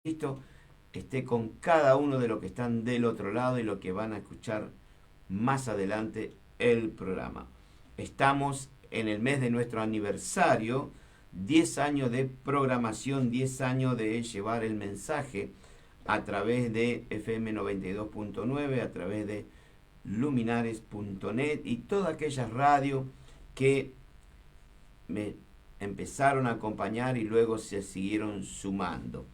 Cristo esté con cada uno de los que están del otro lado y los que van a escuchar más adelante el programa. Estamos en el mes de nuestro aniversario, 10 años de programación, 10 años de llevar el mensaje a través de FM 92.9, a través de luminares.net y todas aquellas radios que me empezaron a acompañar y luego se siguieron sumando.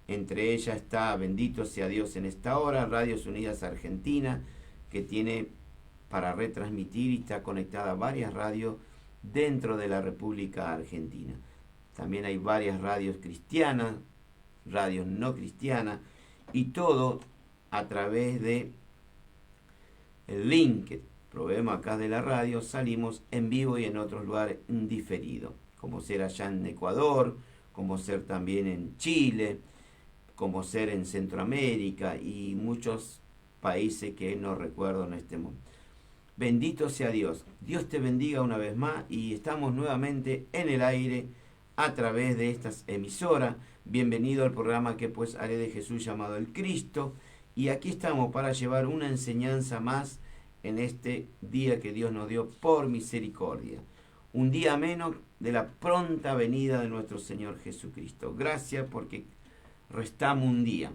Entre ellas está, bendito sea Dios en esta hora, Radios Unidas Argentina, que tiene para retransmitir y está conectada a varias radios dentro de la República Argentina. También hay varias radios cristianas, radios no cristianas, y todo a través de el link que proveemos acá de la radio. Salimos en vivo y en otros lugares diferidos, como ser allá en Ecuador, como ser también en Chile, como ser en Centroamérica y muchos países que no recuerdo en este momento. Bendito sea Dios. Dios te bendiga una vez más y estamos nuevamente en el aire a través de estas emisoras. Bienvenido al programa que pues haré de Jesús llamado el Cristo. Y aquí estamos para llevar una enseñanza más en este día que Dios nos dio por misericordia. Un día menos de la pronta venida de nuestro Señor Jesucristo. Gracias porque restamos un día.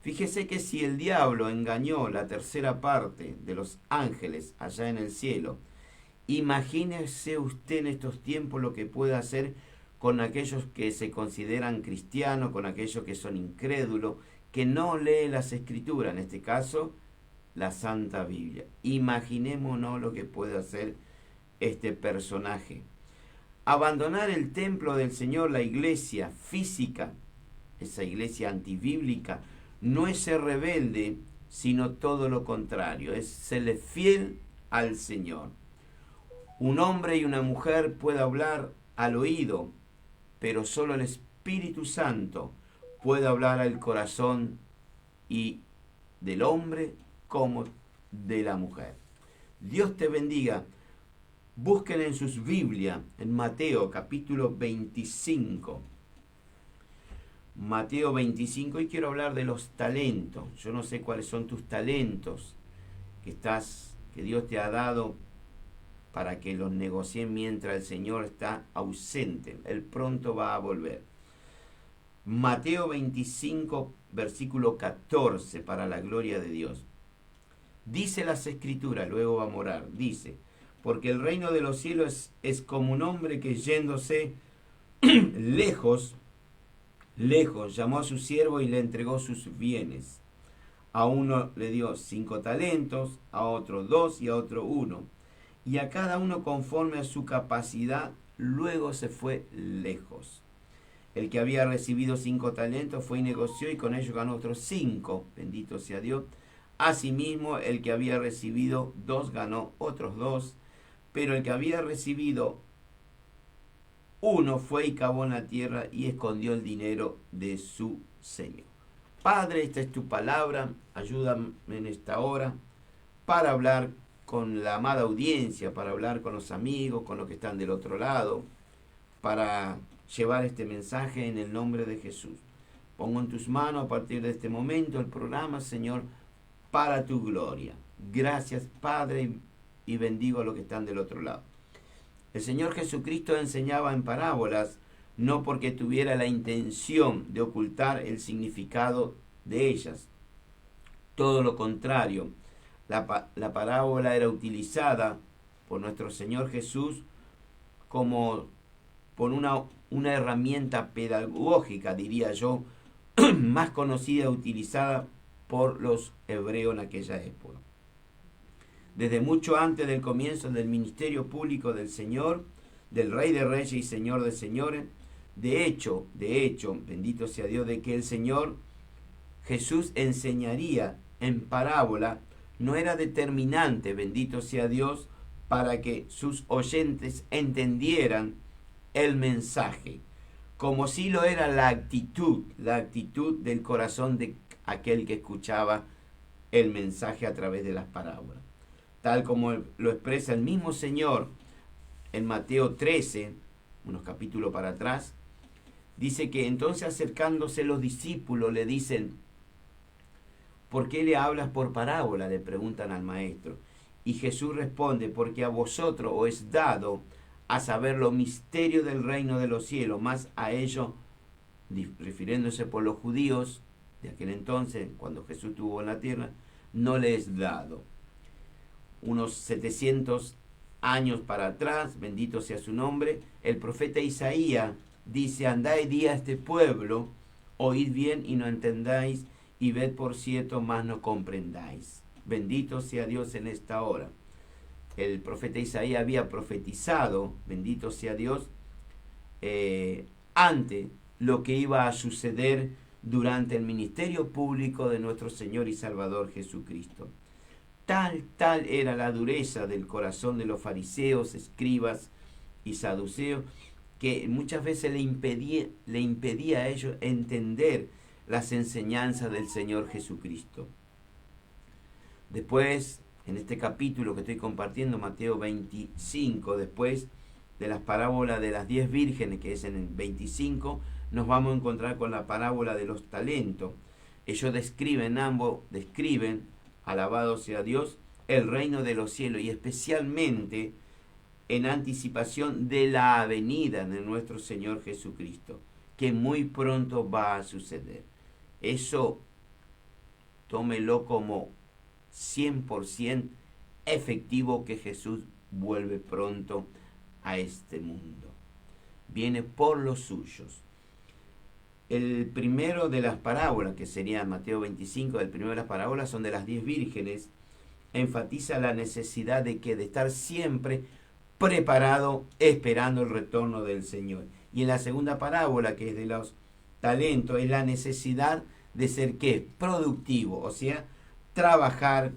Fíjese que si el diablo engañó la tercera parte de los ángeles allá en el cielo, imagínese usted en estos tiempos lo que puede hacer con aquellos que se consideran cristianos, con aquellos que son incrédulos, que no leen las escrituras, en este caso la Santa Biblia. Imaginémonos lo que puede hacer este personaje. Abandonar el templo del Señor, la iglesia física, esa iglesia antibíblica, no es ser rebelde, sino todo lo contrario, es serle fiel al Señor. Un hombre y una mujer puede hablar al oído, pero solo el Espíritu Santo puede hablar al corazón y del hombre como de la mujer. Dios te bendiga. Busquen en sus Biblias, en Mateo capítulo 25. Mateo 25, y quiero hablar de los talentos. Yo no sé cuáles son tus talentos que Dios te ha dado para que los negocies mientras el Señor está ausente. Él pronto va a volver. Mateo 25, versículo 14, para la gloria de Dios. Dice las Escrituras, luego va a morar, dice, porque el reino de los cielos es como un hombre que yéndose lejos, llamó a su siervo y le entregó sus bienes. A uno le dio 5 talentos, a otro 2 y a otro 1. Y a cada uno conforme a su capacidad, luego se fue lejos. El que había recibido 5 talentos fue y negoció y con ellos ganó otros 5. Bendito sea Dios. Asimismo, el que había recibido 2 ganó otros 2. Pero el que había recibido 1 fue y cavó en la tierra y escondió el dinero de su señor. Padre, esta es tu palabra. Ayúdame en esta hora para hablar con la amada audiencia, para hablar con los amigos, con los que están del otro lado, para llevar este mensaje en el nombre de Jesús. Pongo en tus manos a partir de este momento el programa, Señor, para tu gloria. Gracias, Padre, y bendigo a los que están del otro lado. El Señor Jesucristo enseñaba en parábolas, no porque tuviera la intención de ocultar el significado de ellas. Todo lo contrario, la parábola era utilizada por nuestro Señor Jesús como por una herramienta pedagógica, diría yo, más conocida e utilizada por los hebreos en aquella época. Desde mucho antes del comienzo del ministerio público del Señor, del Rey de Reyes y Señor de Señores, de hecho, bendito sea Dios, de que el Señor Jesús enseñaría en parábola, no era determinante, bendito sea Dios, para que sus oyentes entendieran el mensaje, como si lo era la actitud del corazón de aquel que escuchaba el mensaje a través de las parábolas. Tal como lo expresa el mismo Señor en Mateo 13, unos capítulos para atrás, Dice que entonces acercándose los discípulos le dicen, ¿por qué le hablas por parábola?, le preguntan al maestro. Y Jesús responde, porque a vosotros os es dado a saber los misterios del reino de los cielos, más a ellos, refiriéndose por los judíos de aquel entonces, cuando Jesús estuvo en la tierra, no les es dado. Unos 700 años para atrás, bendito sea su nombre, el profeta Isaías dice, andad y di a este pueblo, oíd bien y no entendáis, y ved por cierto, mas no comprendáis. Bendito sea Dios en esta hora. El profeta Isaías había profetizado, bendito sea Dios, ante lo que iba a suceder durante el ministerio público de nuestro Señor y Salvador Jesucristo. Tal era la dureza del corazón de los fariseos, escribas y saduceos, que muchas veces le impedía a ellos entender las enseñanzas del Señor Jesucristo. Después, en este capítulo que estoy compartiendo, Mateo 25, después de las parábolas de las 10 vírgenes, que es en el 25, nos vamos a encontrar con la parábola de los talentos. Ellos describen, alabado sea Dios, el reino de los cielos, y especialmente en anticipación de la venida de nuestro Señor Jesucristo, que muy pronto va a suceder. Eso tómelo como 100% efectivo, que Jesús vuelve pronto a este mundo. Viene por los suyos. El primero de las parábolas, que sería Mateo 25, el primero de las parábolas son de las 10 vírgenes, enfatiza la necesidad de estar siempre preparado, esperando el retorno del Señor. Y en la segunda parábola, que es de los talentos, es la necesidad de ser ¿qué? Productivo, o sea, trabajar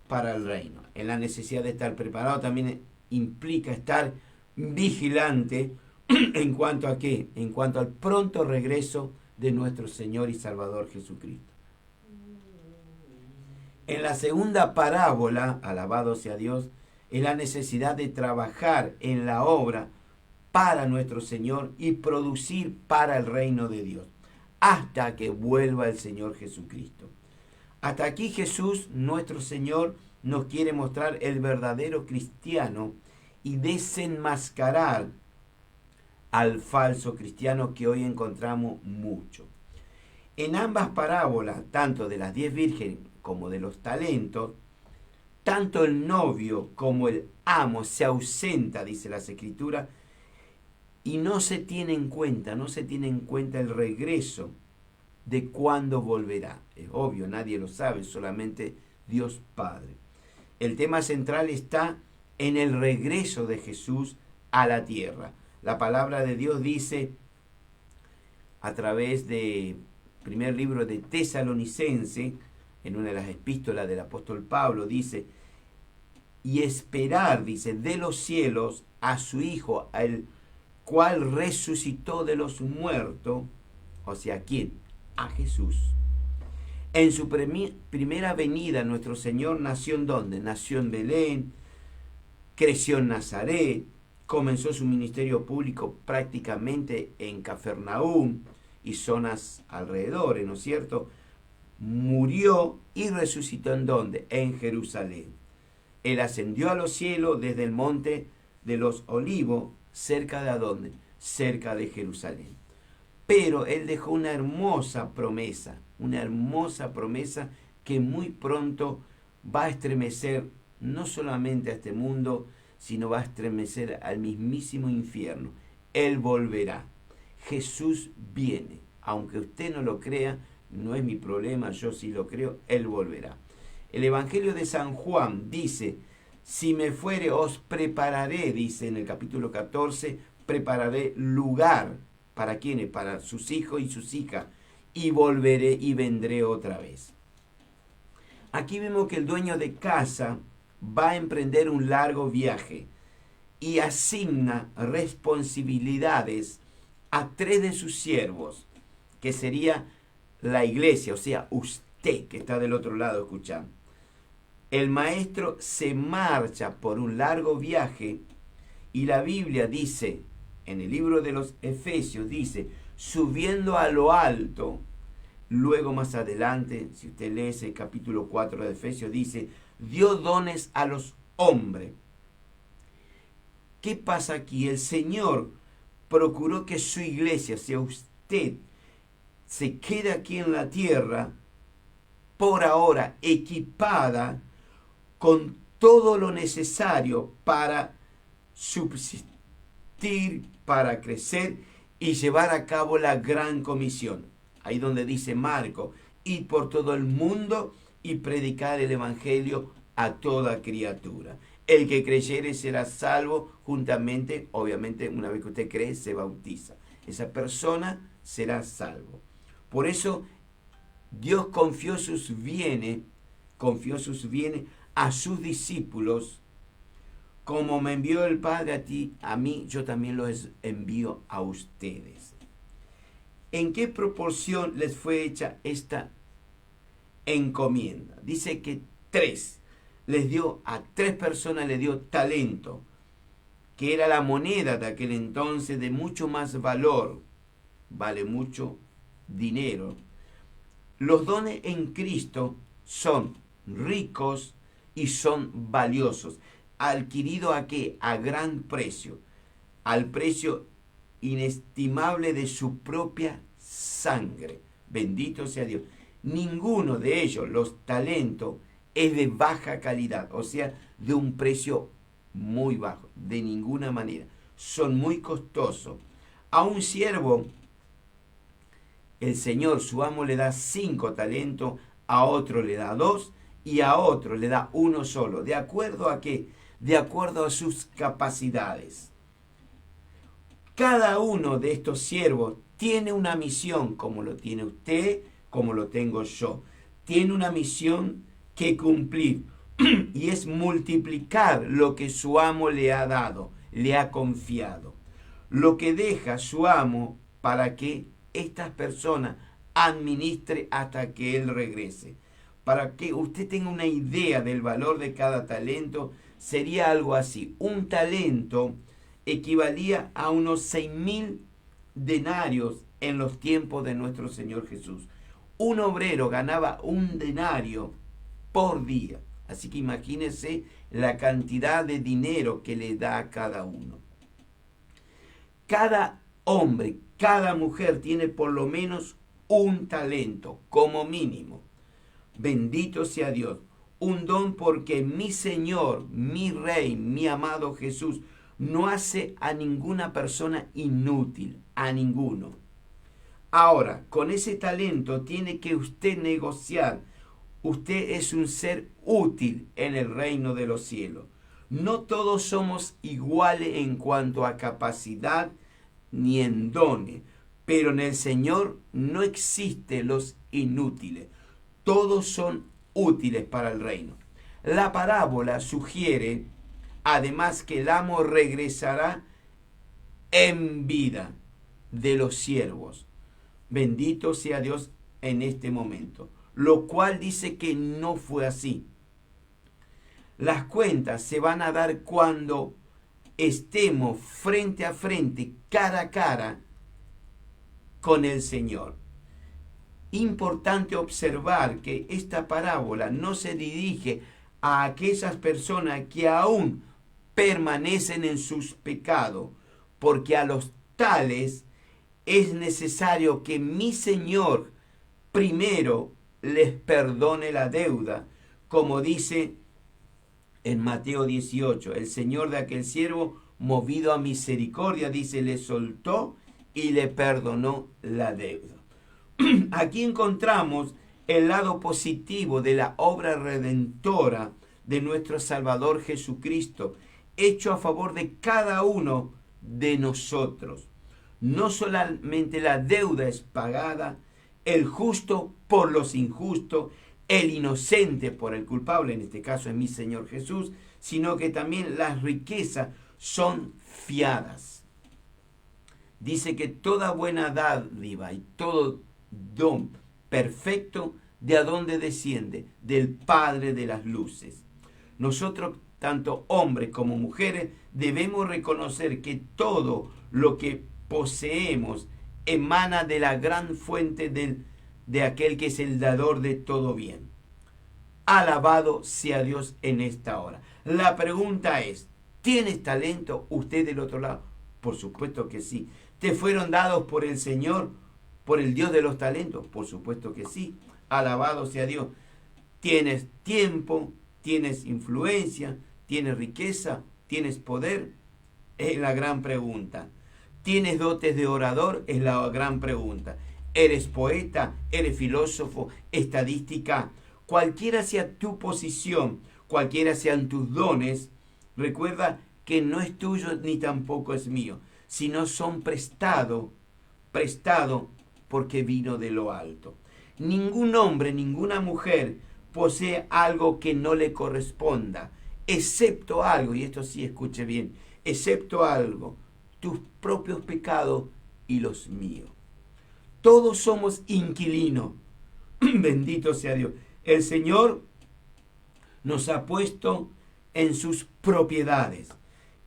para el reino. En la necesidad de estar preparado también implica estar vigilante en cuanto a ¿qué? En cuanto al pronto regreso de nuestro Señor y Salvador Jesucristo. En la segunda parábola, alabado sea Dios, es la necesidad de trabajar en la obra para nuestro Señor y producir para el reino de Dios, hasta que vuelva el Señor Jesucristo. Hasta aquí Jesús, nuestro Señor, nos quiere mostrar el verdadero cristiano y desenmascarar al falso cristiano, que hoy encontramos mucho. En ambas parábolas, tanto de las 10 vírgenes como de los talentos, tanto el novio como el amo se ausenta, dice las Escrituras, y no se tiene en cuenta el regreso de cuándo volverá. Es obvio, nadie lo sabe, solamente Dios Padre. El tema central está en el regreso de Jesús a la tierra. La palabra de Dios dice, a través de primer libro de Tesalonicense, en una de las epístolas del apóstol Pablo, dice, y esperar, dice, de los cielos a su Hijo, al cual resucitó de los muertos, o sea, ¿quién? A Jesús. En su primera venida, nuestro Señor nació ¿en dónde? Nació en Belén, creció en Nazaret, comenzó su ministerio público prácticamente en Cafarnaúm y zonas alrededores, ¿no es cierto? Murió y resucitó ¿en dónde? En Jerusalén. Él ascendió a los cielos desde el monte de los Olivos, cerca de ¿dónde? Cerca de Jerusalén. Pero Él dejó una hermosa promesa que muy pronto va a estremecer no solamente a este mundo, sino va a estremecer al mismísimo infierno. Él volverá. Jesús viene. Aunque usted no lo crea, no es mi problema, yo sí lo creo, Él volverá. El Evangelio de San Juan dice, si me fuere os prepararé, dice en el capítulo 14, prepararé lugar. ¿Para quiénes? Para sus hijos y sus hijas. Y volveré y vendré otra vez. Aquí vemos que el dueño de casa va a emprender un largo viaje y asigna responsabilidades a 3 de sus siervos, que sería la iglesia, o sea, usted que está del otro lado escuchando. El maestro se marcha por un largo viaje y la Biblia dice en el libro de los Efesios dice, subiendo a lo alto. Luego más adelante, si usted lee ese capítulo 4 de Efesios, dice, dio dones a los hombres. ¿Qué pasa aquí? El Señor procuró que su iglesia, si usted se queda aquí en la tierra, por ahora equipada con todo lo necesario para subsistir, para crecer y llevar a cabo la gran comisión. Ahí donde dice Marco, ir por todo el mundo y predicar el evangelio a toda criatura. El que creyere será salvo juntamente, obviamente una vez que usted cree, se bautiza. Esa persona será salvo. Por eso Dios confió sus bienes a sus discípulos. Como me envió el Padre a ti, a mí, yo también los envío a ustedes. ¿En qué proporción les fue hecha esta encomienda? Dice que a 3 personas les dio talento, que era la moneda de aquel entonces de mucho más valor, vale mucho dinero. Los dones en Cristo son ricos y son valiosos. ¿Adquirido a qué? A gran precio, al precio inestimable de su propia sangre. Bendito sea Dios. Ninguno de ellos, los talentos, es de baja calidad, o sea, de un precio muy bajo, de ninguna manera. Son muy costosos. A un siervo, el Señor, su amo, le da 5 talentos, a otro le da 2 y a otro le da 1 solo. ¿De acuerdo a qué? De acuerdo a sus capacidades. Cada uno de estos siervos tiene una misión, como lo tiene usted, como lo tengo yo. Tiene una misión que cumplir y es multiplicar lo que su amo le ha dado, le ha confiado. Lo que deja su amo para que estas personas administre hasta que él regrese. Para que usted tenga una idea del valor de cada talento, sería algo así. Un talento equivalía a unos 6.000 denarios en los tiempos de nuestro Señor Jesús. Un obrero ganaba 1 denario por día. Así que imagínense la cantidad de dinero que le da a cada uno. Cada hombre, cada mujer tiene por lo menos un talento, como mínimo. Bendito sea Dios. Un don porque mi Señor, mi Rey, mi amado Jesús, no hace a ninguna persona inútil, a ninguno. Ahora, con ese talento tiene que usted negociar. Usted es un ser útil en el reino de los cielos. No todos somos iguales en cuanto a capacidad ni en dones, pero en el Señor no existen los inútiles. Todos son útiles para el reino. La parábola sugiere además que el amo regresará en vida de los siervos. Bendito sea Dios en este momento. Lo cual dice que no fue así. Las cuentas se van a dar cuando estemos frente a frente, cara a cara con el Señor. Importante observar que esta parábola no se dirige a aquellas personas que aún permanecen en sus pecados, porque a los tales es necesario que mi Señor primero les perdone la deuda, como dice en Mateo 18, el Señor de aquel siervo, movido a misericordia, dice, le soltó y le perdonó la deuda. Aquí encontramos el lado positivo de la obra redentora de nuestro Salvador Jesucristo, hecho a favor de cada uno de nosotros. No solamente la deuda es pagada, el justo por los injustos, el inocente por el culpable, en este caso es mi Señor Jesús, sino que también las riquezas son fiadas. Dice que toda buena dádiva y todo don perfecto, ¿de a dónde desciende? Del Padre de las luces. Nosotros, tanto hombres como mujeres, debemos reconocer que todo lo que poseemos emana de la gran fuente de aquel que es el dador de todo bien. Alabado sea Dios en esta hora. La pregunta es, ¿tienes talento usted del otro lado? Por supuesto que sí. ¿Te fueron dados por el Señor, por el Dios de los talentos? Por supuesto que sí. Alabado sea Dios. ¿Tienes tiempo? ¿Tienes influencia? ¿Tienes riqueza? ¿Tienes poder? Es la gran pregunta. ¿Tienes dotes de orador? Es la gran pregunta. ¿Eres poeta? ¿Eres filósofo? ¿Estadística? Cualquiera sea tu posición, cualquiera sean tus dones, recuerda que no es tuyo ni tampoco es mío, sino son prestado porque vino de lo alto. Ningún hombre, ninguna mujer posee algo que no le corresponda, excepto algo, y esto sí escuche bien, excepto algo, tus propios pecados y los míos. Todos somos inquilinos. Bendito sea Dios. El Señor nos ha puesto en sus propiedades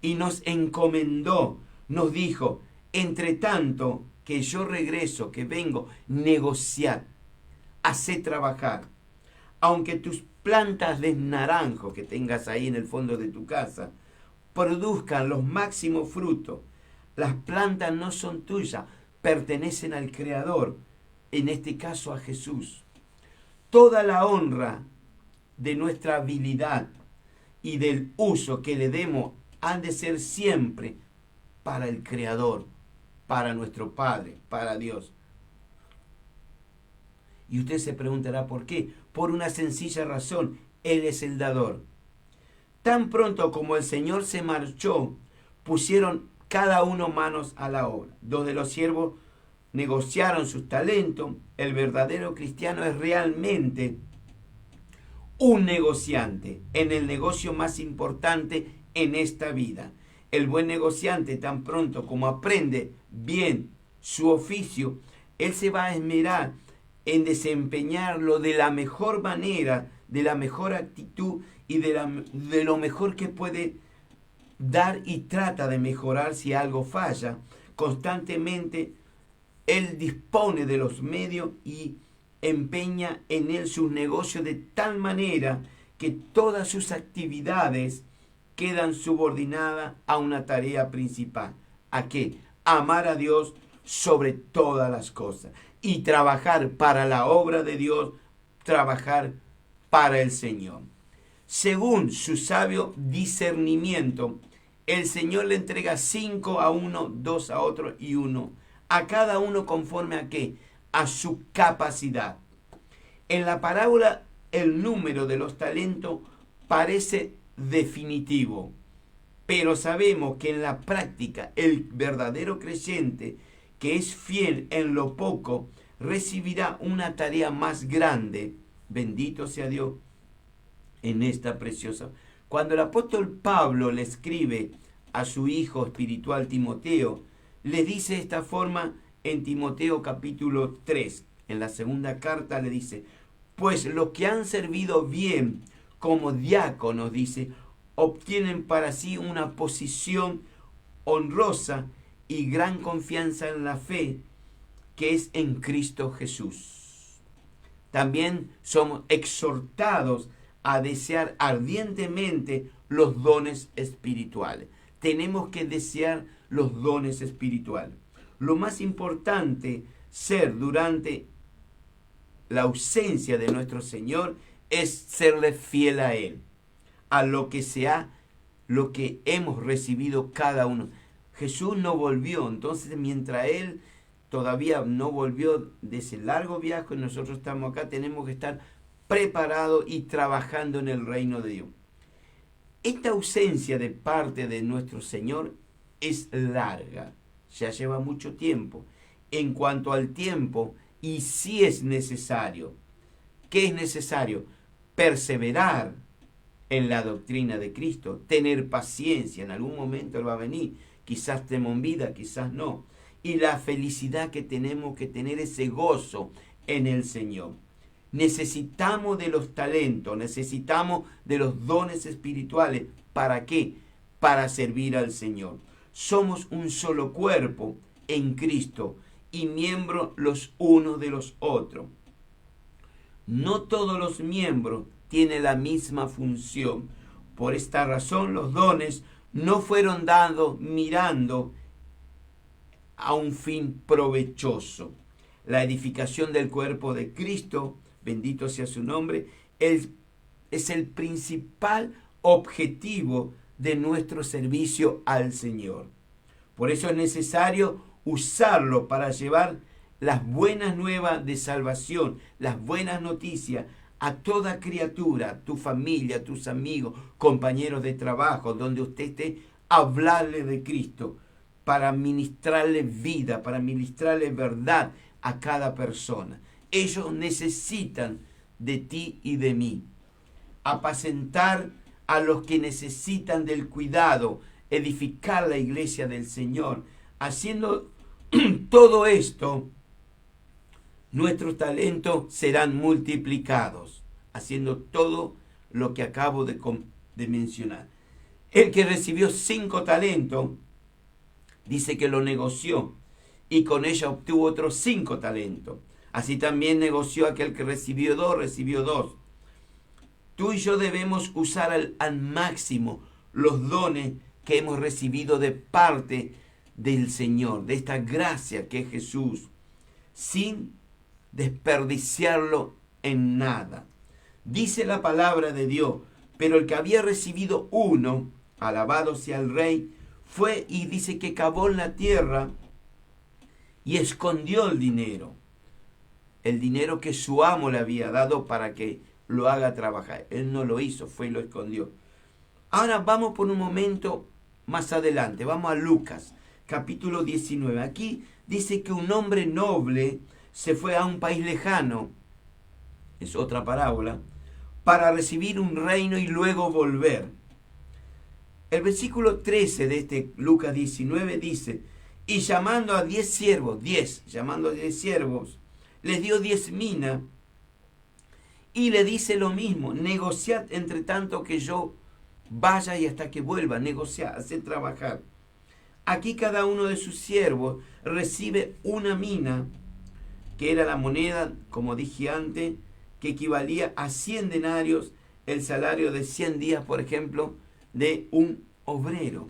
y nos encomendó, nos dijo, entre tanto que yo regreso, que vengo, negociar, hacer trabajar. Aunque tus plantas de naranjo que tengas ahí en el fondo de tu casa produzcan los máximos frutos, las plantas no son tuyas, pertenecen al Creador, en este caso a Jesús. Toda la honra de nuestra habilidad y del uso que le demos han de ser siempre para el Creador, para nuestro Padre, para Dios. Y usted se preguntará por qué. Por una sencilla razón, Él es el dador. Tan pronto como el Señor se marchó, pusieron cada uno manos a la obra. Dos de los siervos negociaron sus talentos. El verdadero cristiano es realmente un negociante en el negocio más importante en esta vida. El buen negociante, tan pronto como aprende bien su oficio, él se va a esmerar en desempeñarlo de la mejor manera, de la mejor actitud y de lo mejor que puede dar, y trata de mejorar si algo falla. Constantemente él dispone de los medios y empeña en él sus negocios de tal manera que todas sus actividades quedan subordinadas a una tarea principal. ¿A qué? Amar a Dios sobre todas las cosas y trabajar para la obra de Dios, trabajar para el Señor. Según su sabio discernimiento, el Señor le entrega 5 a uno, 2 a otro y 1 a cada uno conforme a qué, a su capacidad. En la parábola el número de los talentos parece definitivo, pero sabemos que en la práctica el verdadero creyente que es fiel en lo poco recibirá una tarea más grande. Bendito sea Dios en esta preciosa. Cuando el apóstol Pablo le escribe a su hijo espiritual Timoteo, le dice de esta forma en Timoteo capítulo 3, en la segunda carta le dice, pues los que han servido bien como diáconos, dice, obtienen para sí una posición honrosa y gran confianza en la fe que es en Cristo Jesús. También somos exhortados a desear ardientemente los dones espirituales. Tenemos que desear los dones espirituales. Lo más importante ser durante la ausencia de nuestro Señor es serle fiel a Él, a lo que hemos recibido cada uno. Jesús no volvió, entonces mientras Él todavía no volvió de ese largo viaje, nosotros estamos acá, tenemos que estar preparados y trabajando en el reino de Dios. Esta ausencia de parte de nuestro Señor es larga, ya lleva mucho tiempo. En cuanto al tiempo, y si es necesario, ¿qué es necesario? Perseverar en la doctrina de Cristo, tener paciencia, en algún momento Él va a venir, quizás estemos en vida, quizás no. Y la felicidad que tenemos que tener, ese gozo en el Señor. Necesitamos de los talentos, necesitamos de los dones espirituales. ¿Para qué? Para servir al Señor. somos un solo cuerpo en Cristo y miembros los unos de los otros. No todos los miembros tienen la misma función. Por esta razón los dones no fueron dados mirando a un fin provechoso. La edificación del cuerpo de Cristo, bendito sea su nombre, es el principal objetivo de nuestro servicio al Señor. Por eso es necesario usarlo para llevar las buenas nuevas de salvación, las buenas noticias a toda criatura, tu familia, tus amigos, compañeros de trabajo, donde usted esté, hablarle de Cristo, para ministrarle vida, para ministrarle verdad a cada persona. Ellos necesitan de ti y de mí. Apacentar a los que necesitan del cuidado, edificar la iglesia del Señor. Haciendo todo esto, nuestros talentos serán multiplicados, haciendo todo lo que acabo de mencionar. El que recibió 5 talentos, dice que lo negoció y con ella obtuvo otros 5 talentos. Así también negoció aquel que recibió 2, recibió 2. Tú y yo debemos usar al máximo los dones que hemos recibido de parte del Señor, de esta gracia que es Jesús, sin desperdiciarlo en nada. Dice la palabra de Dios, pero el que había recibido 1, alabado sea el Rey, fue y dice que cavó en la tierra y escondió el dinero que su amo le había dado para que lo haga trabajar. Él no lo hizo, fue y lo escondió. Ahora vamos por un momento más adelante, vamos a Lucas, capítulo 19. Aquí dice que un hombre noble se fue a un país lejano, es otra parábola, para recibir un reino y luego volver. El versículo 13 de este Lucas 19 dice, y llamando a 10 siervos, les dio 10 minas y le dice lo mismo, negociad entre tanto que yo vaya y hasta que vuelva, negociar, hacer trabajar. Aquí cada uno de sus siervos recibe una mina, que era la moneda, como dije antes, que equivalía a 100 denarios, el salario de 100 días, por ejemplo, de un obrero.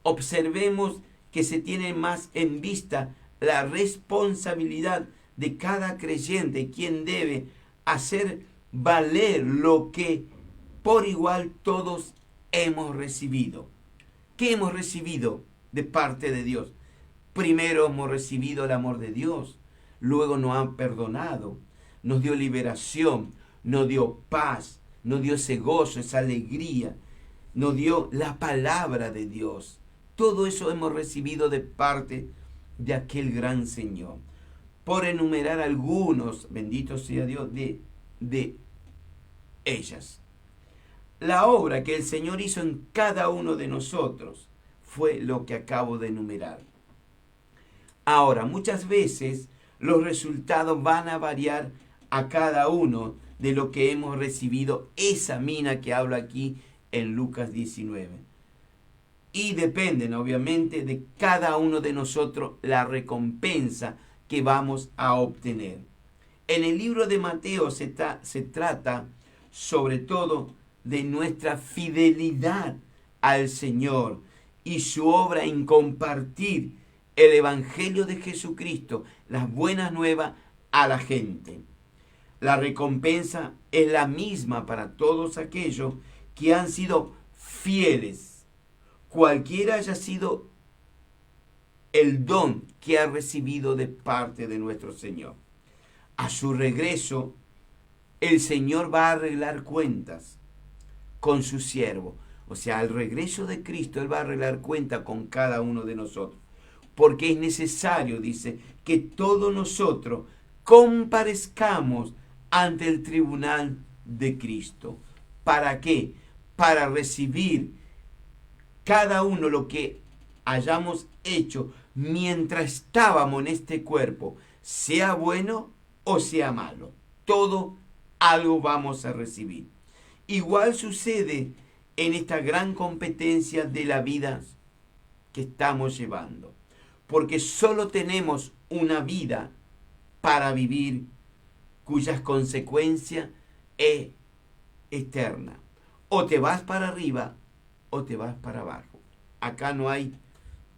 Observemos que se tiene más en vista la responsabilidad de cada creyente, quien debe hacer valer lo que por igual todos hemos recibido. ¿Qué hemos recibido de parte de Dios? Primero hemos recibido el amor de Dios, luego nos han perdonado, nos dio liberación, nos dio paz, nos dio ese gozo, esa alegría, nos dio la palabra de Dios. Todo eso hemos recibido de parte de aquel gran Señor. Por enumerar algunos, bendito sea Dios, de ellas. La obra que el Señor hizo en cada uno de nosotros fue lo que acabo de enumerar. Ahora, muchas veces los resultados van a variar a cada uno de lo que hemos recibido, esa mina que habla aquí en Lucas 19. Y dependen, obviamente, de cada uno de nosotros la recompensa que vamos a obtener. En el libro de Mateo se trata sobre todo de nuestra fidelidad al Señor y su obra en compartir el Evangelio de Jesucristo, las buenas nuevas a la gente. La recompensa es la misma para todos aquellos que han sido fieles, cualquiera haya sido el don que ha recibido de parte de nuestro Señor. A su regreso, el Señor va a arreglar cuentas con su siervo. O sea, al regreso de Cristo, Él va a arreglar cuentas con cada uno de nosotros. Porque es necesario, dice, que todos nosotros comparezcamos ante el tribunal de Cristo. ¿Para qué? Para recibir cada uno lo que hayamos hecho mientras estábamos en este cuerpo, sea bueno o sea malo. Todo algo vamos a recibir. Igual sucede en esta gran competencia de la vida que estamos llevando. Porque solo tenemos una vida para vivir, cuyas consecuencias es eterna. O te vas para arriba o te vas para abajo. Acá no hay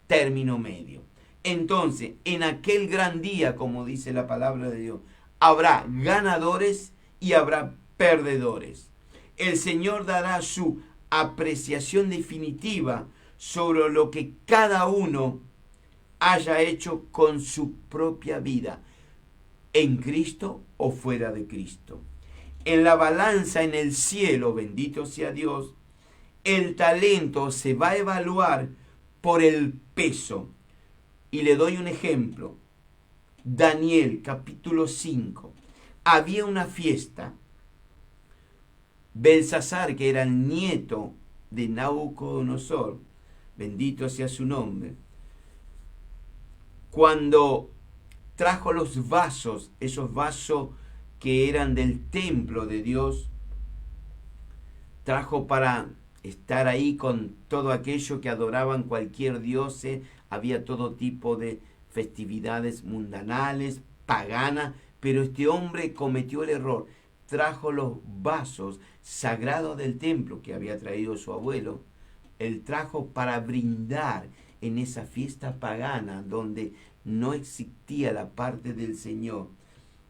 término medio. Entonces, en aquel gran día, como dice la palabra de Dios, habrá ganadores y habrá perdedores. El Señor dará su apreciación definitiva sobre lo que cada uno haya hecho con su propia vida, en Cristo o fuera de Cristo. En la balanza en el cielo, bendito sea Dios, el talento se va a evaluar por el peso. Y le doy un ejemplo. Daniel, capítulo 5. Había una fiesta. Belsasar, que era el nieto de Nabucodonosor, bendito sea su nombre, cuando trajo los vasos, esos vasos que eran del templo de Dios, trajo para estar ahí con todo aquello que adoraban cualquier dios. Había todo tipo de festividades mundanales, paganas, pero este hombre cometió el error. Trajo los vasos sagrados del templo que había traído su abuelo. Él trajo para brindar en esa fiesta pagana donde no existía la parte del Señor.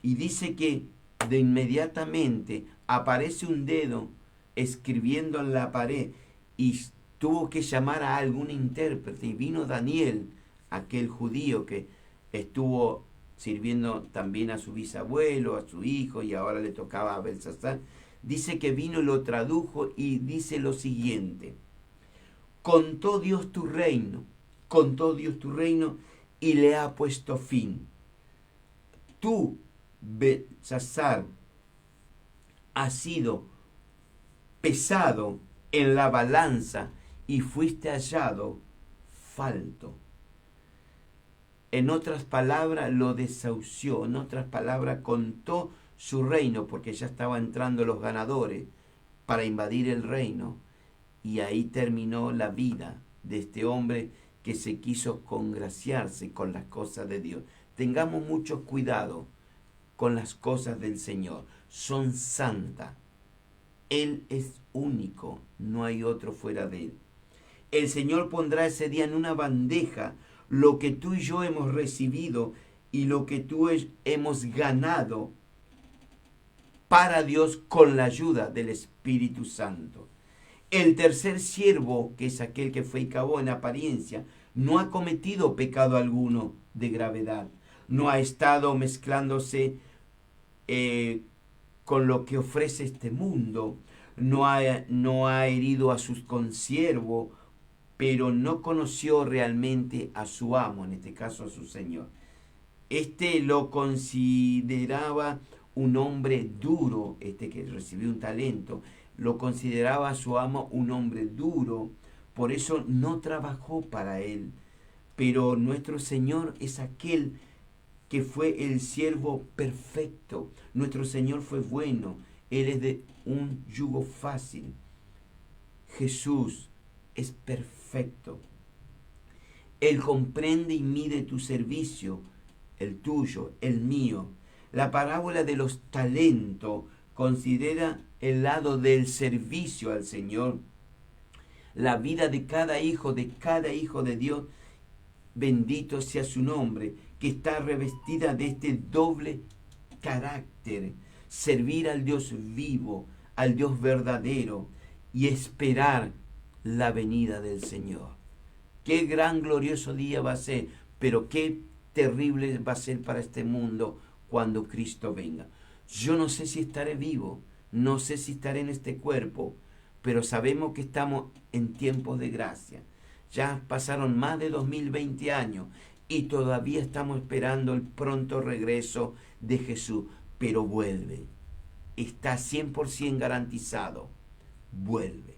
Y dice que de inmediatamente aparece un dedo escribiendo en la pared y tuvo que llamar a algún intérprete, y vino Daniel, aquel judío que estuvo sirviendo también a su bisabuelo, a su hijo, y ahora le tocaba a Belsasar. Dice que vino y lo tradujo y dice lo siguiente: contó Dios tu reino, y le ha puesto fin. Tú, Belsasar, has sido pesado en la balanza y fuiste hallado falto. En otras palabras, lo desahució. En otras palabras, contó su reino, porque ya estaban entrando los ganadores para invadir el reino. Y ahí terminó la vida de este hombre que se quiso congraciarse con las cosas de Dios. Tengamos mucho cuidado con las cosas del Señor. Son santas. Él es único, no hay otro fuera de Él. El Señor pondrá ese día en una bandeja lo que tú y yo hemos recibido y lo que tú hemos ganado para Dios con la ayuda del Espíritu Santo. El tercer siervo, que es aquel que fue y cavó en apariencia, no ha cometido pecado alguno de gravedad. No ha estado mezclándose con lo que ofrece este mundo. No ha herido a sus consiervos, pero no conoció realmente a su amo, en este caso a su Señor. Este lo consideraba un hombre duro, este que recibió un talento, lo consideraba a su amo un hombre duro, por eso no trabajó para él. Pero nuestro Señor es aquel que fue el siervo perfecto. Nuestro Señor fue bueno, Él es de un yugo fácil. Jesús es perfecto. Él comprende y mide tu servicio, el tuyo, el mío. La parábola de los talentos considera el lado del servicio al Señor. La vida de cada hijo de Dios, bendito sea su nombre, que está revestida de este doble carácter: servir al Dios vivo, al Dios verdadero, y esperar la venida del Señor. Qué gran glorioso día va a ser, pero qué terrible va a ser para este mundo cuando Cristo venga. Yo no sé si estaré vivo, no sé si estaré en este cuerpo, pero sabemos que estamos en tiempos de gracia. Ya pasaron más de 2020 años y todavía estamos esperando el pronto regreso de Jesús, pero vuelve. Está 100% garantizado. Vuelve.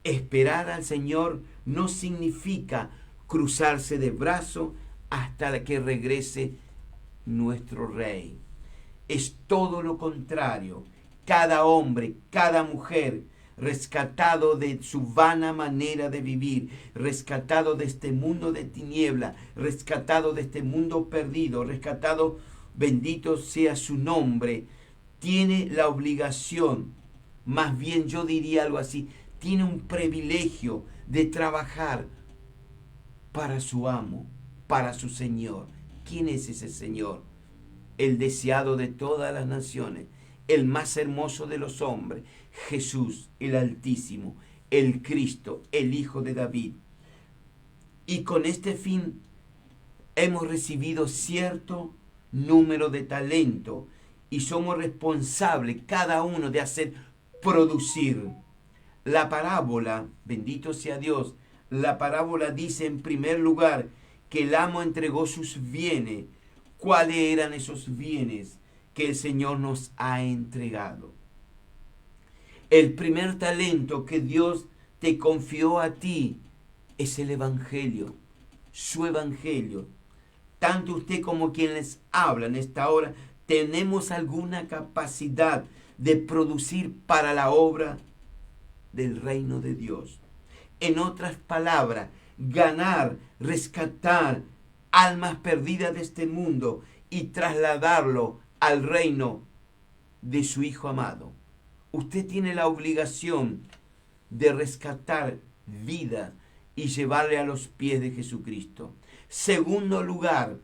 Esperar al Señor no significa cruzarse de brazos hasta que regrese nuestro Rey. Es todo lo contrario. Cada hombre, cada mujer rescatado de su vana manera de vivir, rescatado de este mundo de tiniebla, rescatado de este mundo perdido, rescatado, bendito sea su nombre, tiene la obligación, más bien yo diría algo así, tiene un privilegio de trabajar para su amo, para su Señor. ¿Quién es ese Señor? El deseado de todas las naciones, el más hermoso de los hombres, Jesús, el Altísimo, el Cristo, el Hijo de David. Y con este fin hemos recibido cierto número de talento y somos responsables cada uno de hacer producir. La parábola, bendito sea Dios, la parábola dice en primer lugar que el amo entregó sus bienes. ¿Cuáles eran esos bienes que el Señor nos ha entregado? El primer talento que Dios te confió a ti es el Evangelio, su Evangelio. Tanto usted como quien les habla en esta hora, tenemos alguna capacidad de producir para la obra del reino de Dios. En otras palabras, ganar, rescatar almas perdidas de este mundo y trasladarlo al reino de su Hijo amado. Usted tiene la obligación de rescatar vidas y llevarle a los pies de Jesucristo. Segundo lugar,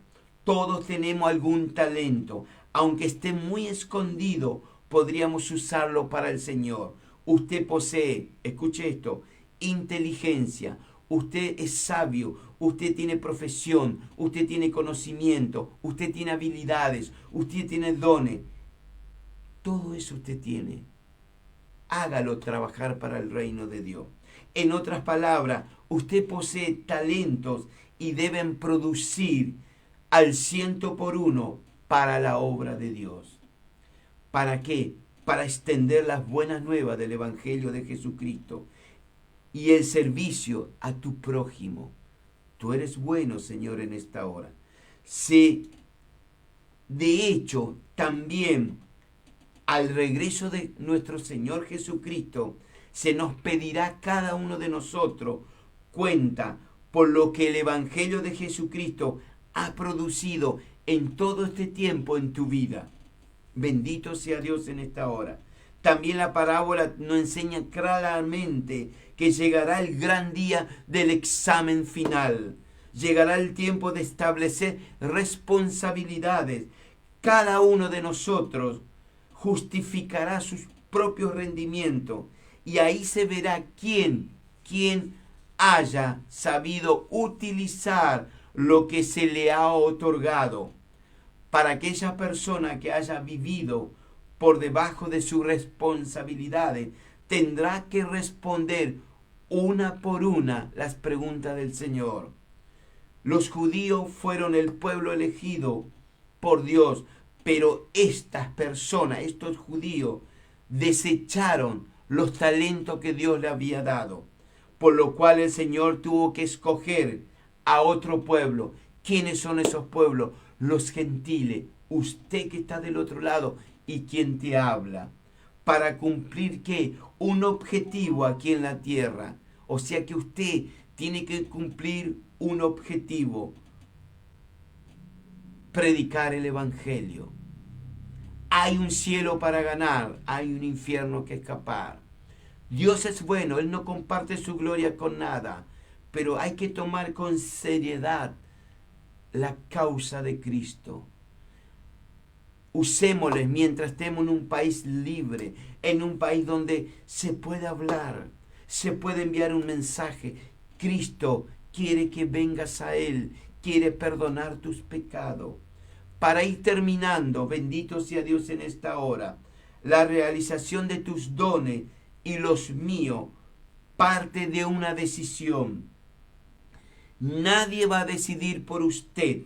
todos tenemos algún talento. Aunque esté muy escondido, podríamos usarlo para el Señor. Usted posee, escuche esto, inteligencia. Usted es sabio, usted tiene profesión, usted tiene conocimiento, usted tiene habilidades, usted tiene dones. Todo eso usted tiene. Hágalo trabajar para el reino de Dios. En otras palabras, usted posee talentos y deben producir al 100% para la obra de Dios. ¿Para qué? Para extender las buenas nuevas del Evangelio de Jesucristo y el servicio a tu prójimo. Tú eres bueno, Señor, en esta hora. Sí, de hecho, también al regreso de nuestro Señor Jesucristo, se nos pedirá a cada uno de nosotros cuenta por lo que el Evangelio de Jesucristo ha producido en todo este tiempo en tu vida. Bendito sea Dios en esta hora. También la parábola nos enseña claramente que llegará el gran día del examen final. Llegará el tiempo de establecer responsabilidades. Cada uno de nosotros justificará sus propios rendimientos y ahí se verá quién haya sabido utilizar lo que se le ha otorgado. Para aquella persona que haya vivido por debajo de sus responsabilidades, tendrá que responder una por una las preguntas del Señor. Los judíos fueron el pueblo elegido por Dios, pero estas personas, estos judíos, desecharon los talentos que Dios le había dado, por lo cual el Señor tuvo que escoger a otro pueblo. ¿Quiénes son esos pueblos? Los gentiles, usted que está del otro lado y quien te habla, para cumplir ¿qué? Un objetivo aquí en la tierra. O sea que usted tiene que cumplir un objetivo: predicar el Evangelio. Hay un cielo para ganar, hay un infierno que escapar. Dios es bueno, Él no comparte su gloria con nada, pero hay que tomar con seriedad la causa de Cristo. Usémosles mientras estemos en un país libre, en un país donde se puede hablar, se puede enviar un mensaje. Cristo quiere que vengas a Él, quiere perdonar tus pecados. Para ir terminando, bendito sea Dios en esta hora, la realización de tus dones y los míos parte de una decisión. Nadie va a decidir por usted.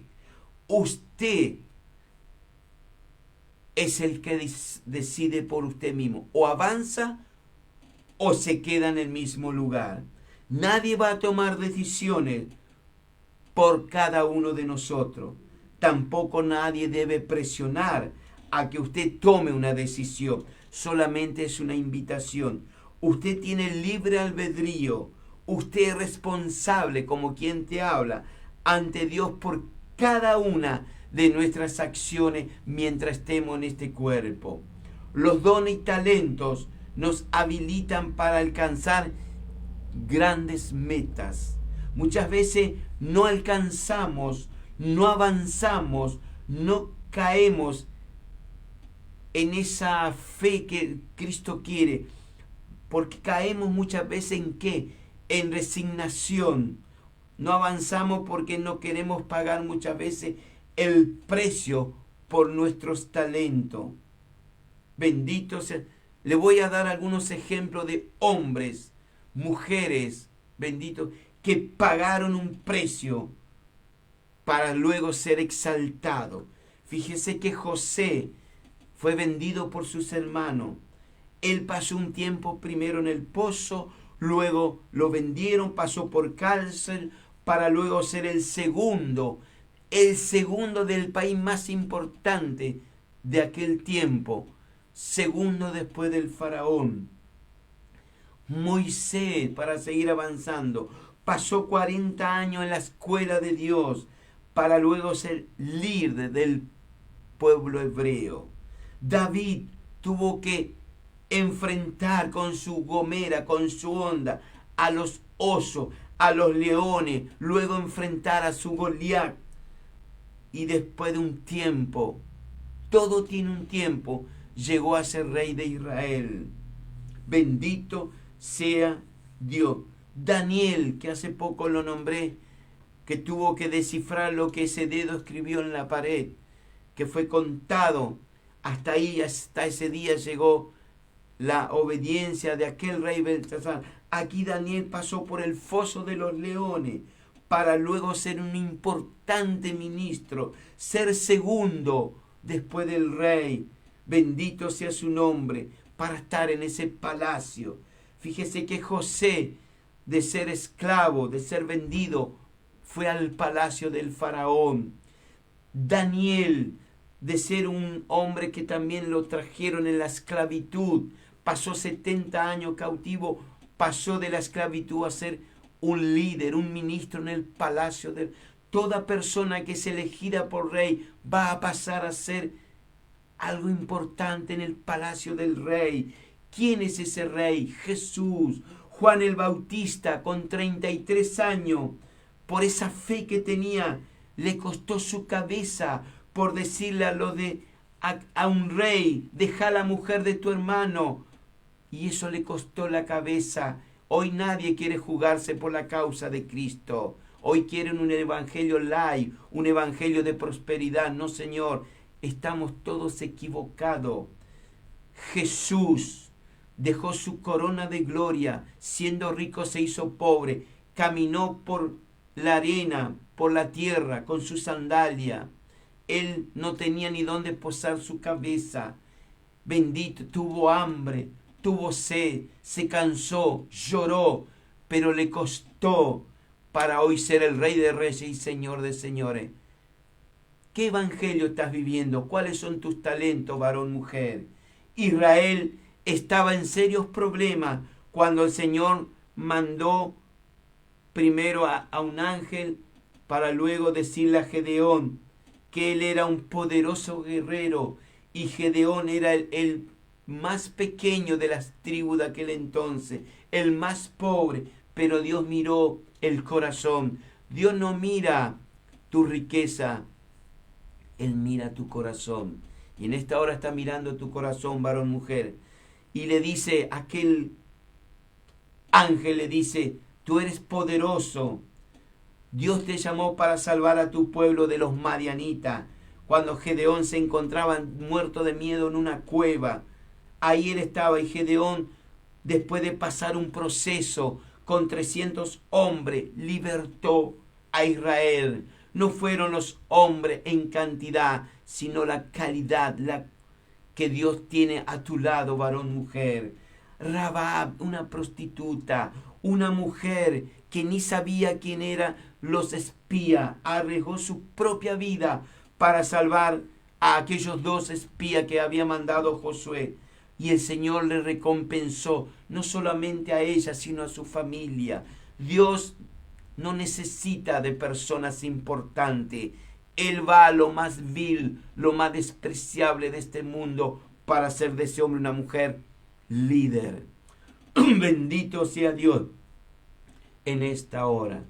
Usted es el que decide por usted mismo. O avanza o se queda en el mismo lugar. Nadie va a tomar decisiones por cada uno de nosotros. Tampoco nadie debe presionar a que usted tome una decisión. Solamente es una invitación. Usted tiene libre albedrío. Usted es responsable, como quien te habla, ante Dios por cada una de nuestras acciones mientras estemos en este cuerpo. Los dones y talentos nos habilitan para alcanzar grandes metas. Muchas veces no alcanzamos, no avanzamos, no caemos en esa fe que Cristo quiere, porque caemos muchas veces en ¿qué? En resignación. No avanzamos porque no queremos pagar muchas veces el precio por nuestros talentos. Bendito sea. Le voy a dar algunos ejemplos de hombres, mujeres, benditos, que pagaron un precio para luego ser exaltado. Fíjese que José fue vendido por sus hermanos. Él pasó un tiempo primero en el pozo, luego lo vendieron, pasó por cárcel, para luego ser el segundo del país más importante de aquel tiempo, segundo después del faraón. Moisés, para seguir avanzando, pasó 40 años en la escuela de Dios, para luego ser líder del pueblo hebreo. David tuvo que enfrentar con su gomera, con su onda, a los osos, a los leones, luego enfrentar a su Goliat. Y después de un tiempo, todo tiene un tiempo, llegó a ser rey de Israel. Bendito sea Dios. Daniel, que hace poco lo nombré, que tuvo que descifrar lo que ese dedo escribió en la pared, que fue contado. Hasta ahí, hasta ese día llegó la obediencia de aquel rey Belsasar. Aquí Daniel pasó por el foso de los leones para luego ser un importante ministro, ser segundo después del rey. Bendito sea su nombre, para estar en ese palacio. Fíjese que José, de ser esclavo, de ser vendido, fue al palacio del faraón. Daniel, de ser un hombre que también lo trajeron en la esclavitud, pasó 70 años cautivo, pasó de la esclavitud a ser un líder, un ministro en el palacio. Toda persona que es elegida por rey va a pasar a ser algo importante en el palacio del rey. ¿Quién es ese rey? Jesús. Juan el Bautista, con 33 años, por esa fe que tenía, le costó su cabeza por decirle a un rey: deja a la mujer de tu hermano. Y eso le costó la cabeza. Hoy nadie quiere jugarse por la causa de Cristo. Hoy quieren un evangelio light, un evangelio de prosperidad. No, Señor, estamos todos equivocados. Jesús dejó su corona de gloria, siendo rico se hizo pobre, caminó por la arena, por la tierra, con su sandalia. Él no tenía ni dónde posar su cabeza. Bendito, tuvo hambre, tuvo sed, se cansó, lloró, pero le costó para hoy ser el Rey de Reyes y Señor de Señores. ¿Qué evangelio estás viviendo? ¿Cuáles son tus talentos, varón, mujer? Israel estaba en serios problemas cuando el Señor mandó primero a un ángel para luego decirle a Gedeón que él era un poderoso guerrero, y Gedeón era el más pequeño de las tribus de aquel entonces, el más pobre, pero Dios miró el corazón. Dios no mira tu riqueza, Él mira tu corazón. Y en esta hora está mirando tu corazón, varón, mujer. Y le dice, aquel ángel le dice: tú eres poderoso. Dios te llamó para salvar a tu pueblo de los madianitas. Cuando Gedeón se encontraba muerto de miedo en una cueva, ahí él estaba. Y Gedeón, después de pasar un proceso con 300 hombres, libertó a Israel. No fueron los hombres en cantidad, sino la calidad que Dios tiene a tu lado, varón, mujer. Rabab, una prostituta, una mujer que ni sabía quién era los espías, arriesgó su propia vida para salvar a aquellos 2 espías que había mandado Josué. y el Señor le recompensó, no solamente a ella, sino a su familia. Dios no necesita de personas importantes. Él va a lo más vil, lo más despreciable de este mundo para hacer de ese hombre una mujer líder. Bendito sea Dios en esta hora.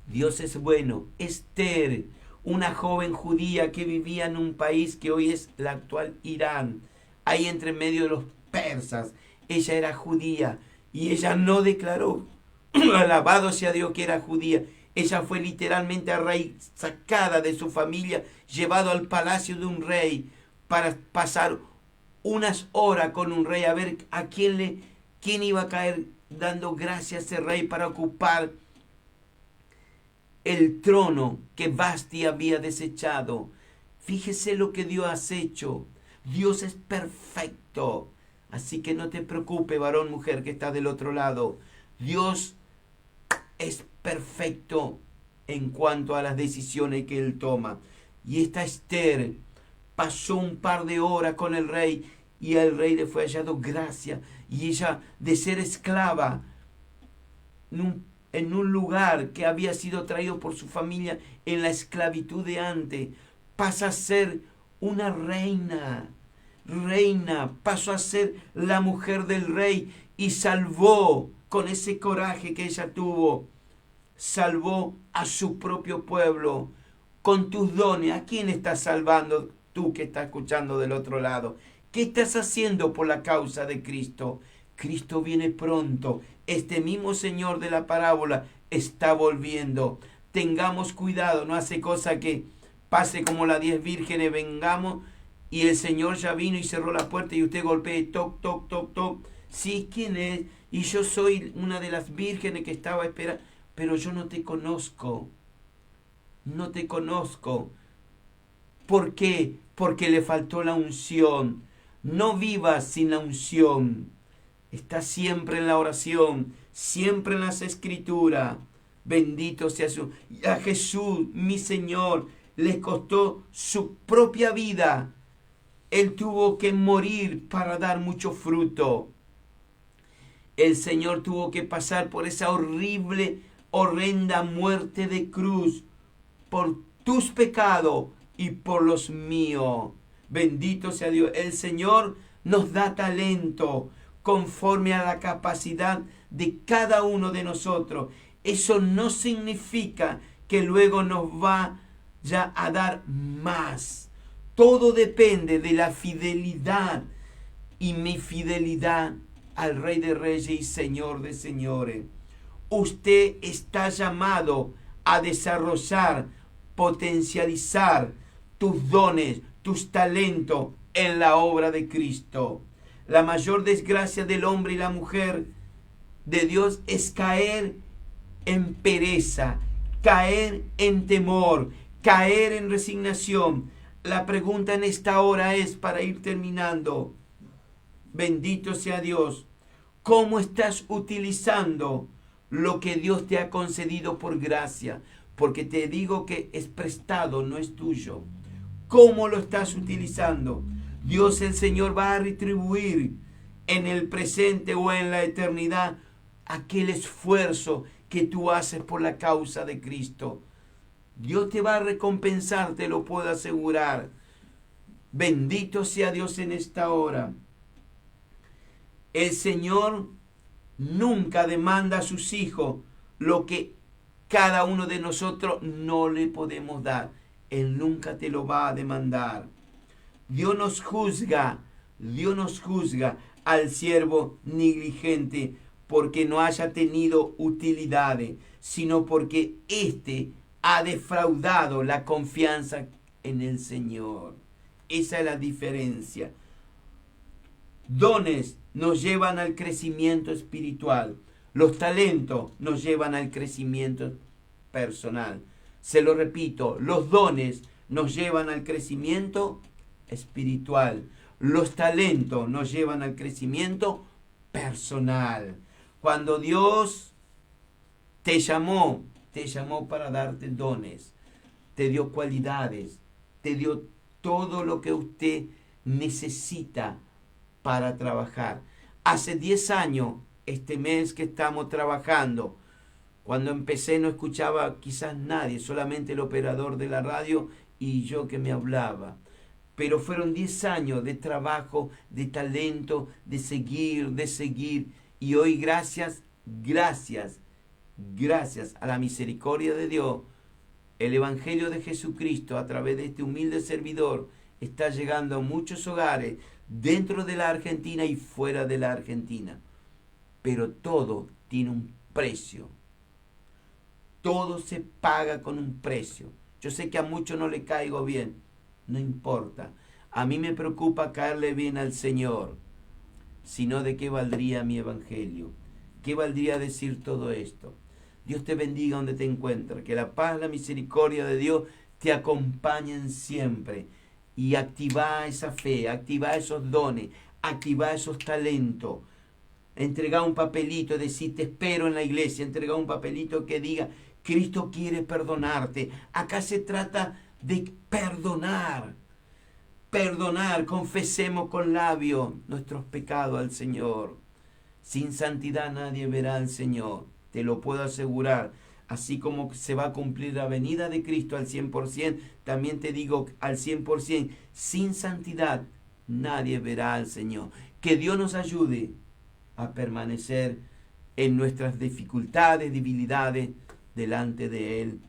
Dios es bueno. Esther, una joven judía que vivía en un país que hoy es el actual Irán, ahí entre medio de los persas. Ella era judía y ella no declaró, alabado sea Dios, que era judía. Ella fue literalmente a rey, sacada de su familia, llevado al palacio de un rey para pasar unas horas con un rey a ver a quién iba a caer dando gracias a ese rey para ocupar el trono que Vasti había desechado. Fíjese lo que Dios ha hecho. Dios es perfecto. Así que no te preocupes, varón, mujer, que está del otro lado. Dios es perfecto en cuanto a las decisiones que Él toma. Y esta Esther pasó un par de horas con el rey y el rey le fue hallado gracia. Y ella, de ser esclava en un lugar que había sido traído por su familia en la esclavitud de antes, pasa a ser una reina. Pasó a ser la mujer del rey y salvó, con ese coraje que ella tuvo, salvó a su propio pueblo con tus dones. ¿A quién estás salvando tú que estás escuchando del otro lado? ¿Qué estás haciendo por la causa de Cristo? Cristo viene pronto. Este mismo Señor de la parábola está volviendo. Tengamos cuidado, no hace cosa que pase como las 10 vírgenes, vengamos y el Señor ya vino y cerró la puerta y usted golpee, toc, toc, toc, toc. Sí, ¿quién es? Y yo soy una de las vírgenes que estaba esperando, pero yo no te conozco. No te conozco. ¿Por qué? Porque le faltó la unción. No vivas sin la unción. Está siempre en la oración, siempre en las escrituras. Bendito sea su. A Jesús, mi Señor, le costó su propia vida. Él tuvo que morir para dar mucho fruto. El Señor tuvo que pasar por esa horrible, horrenda muerte de cruz por tus pecados y por los míos. Bendito sea Dios. El Señor nos da talento conforme a la capacidad de cada uno de nosotros. Eso no significa que luego nos va ya a dar más. Todo depende de la fidelidad y mi fidelidad al Rey de Reyes y Señor de Señores. Usted está llamado a desarrollar, potencializar tus dones, tus talentos en la obra de Cristo. La mayor desgracia del hombre y la mujer de Dios es caer en pereza, caer en temor, caer en resignación. La pregunta en esta hora es, para ir terminando, bendito sea Dios, ¿cómo estás utilizando lo que Dios te ha concedido por gracia? Porque te digo que es prestado, no es tuyo. ¿Cómo lo estás utilizando? Dios el Señor va a retribuir en el presente o en la eternidad aquel esfuerzo que tú haces por la causa de Cristo. Dios te va a recompensar, te lo puedo asegurar. Bendito sea Dios en esta hora. El Señor nunca demanda a sus hijos lo que cada uno de nosotros no le podemos dar. Él nunca te lo va a demandar. Dios nos juzga al siervo negligente porque no haya tenido utilidades, sino porque éste ha defraudado la confianza en el Señor. Esa es la diferencia. Dones nos llevan al crecimiento espiritual. Los talentos nos llevan al crecimiento personal. Se lo repito, los dones nos llevan al crecimiento espiritual. Los talentos nos llevan al crecimiento personal. Cuando Dios te llamó para darte dones, te dio cualidades, te dio todo lo que usted necesita para trabajar. Hace 10 años, este mes que estamos trabajando, cuando empecé no escuchaba quizás nadie, solamente el operador de la radio y yo que me hablaba. Pero fueron 10 años de trabajo, de talento, de seguir. Y hoy gracias a la misericordia de Dios, el Evangelio de Jesucristo a través de este humilde servidor está llegando a muchos hogares dentro de la Argentina y fuera de la Argentina. Pero todo tiene un precio. Todo se paga con un precio. Yo sé que a muchos no le caigo bien. No importa. A mí me preocupa caerle bien al Señor. Sino de qué valdría mi evangelio. ¿Qué valdría decir todo esto? Dios te bendiga donde te encuentres. Que la paz, la misericordia de Dios te acompañen siempre. Y activa esa fe, activa esos dones, activa esos talentos. Entrega un papelito, decir te espero en la iglesia. Entrega un papelito que diga Cristo quiere perdonarte. Acá se trata de perdonar. Perdonar, confesemos con labios nuestros pecados al Señor. Sin santidad nadie verá al Señor, te lo puedo asegurar. Así como se va a cumplir la venida de Cristo al 100%, también te digo al 100%, sin santidad nadie verá al Señor. Que Dios nos ayude a permanecer en nuestras dificultades, debilidades, delante de Él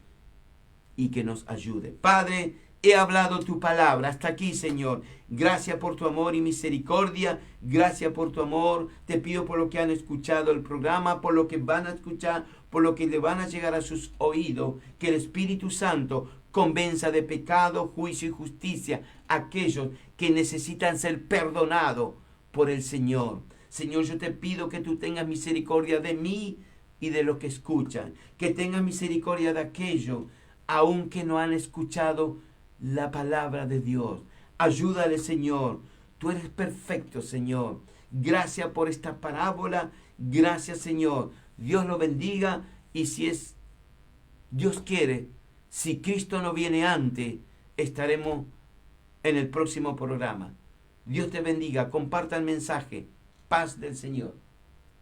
y que nos ayude. Padre, he hablado tu palabra. Hasta aquí, Señor. Gracias por tu amor y misericordia. Gracias por tu amor. Te pido por lo que han escuchado el programa, por lo que van a escuchar, por lo que le van a llegar a sus oídos. Que el Espíritu Santo convenza de pecado, juicio y justicia a aquellos que necesitan ser perdonados por el Señor. Señor, yo te pido que tú tengas misericordia de mí y de los que escuchan. Que tengas misericordia de aquellos, aunque no han escuchado la palabra de Dios. Ayúdale, Señor. Tú eres perfecto, Señor. Gracias por esta parábola. Gracias, Señor. Dios lo bendiga. Y si es Dios quiere, si Cristo no viene antes, estaremos en el próximo programa. Dios te bendiga. Comparta el mensaje. Paz del Señor.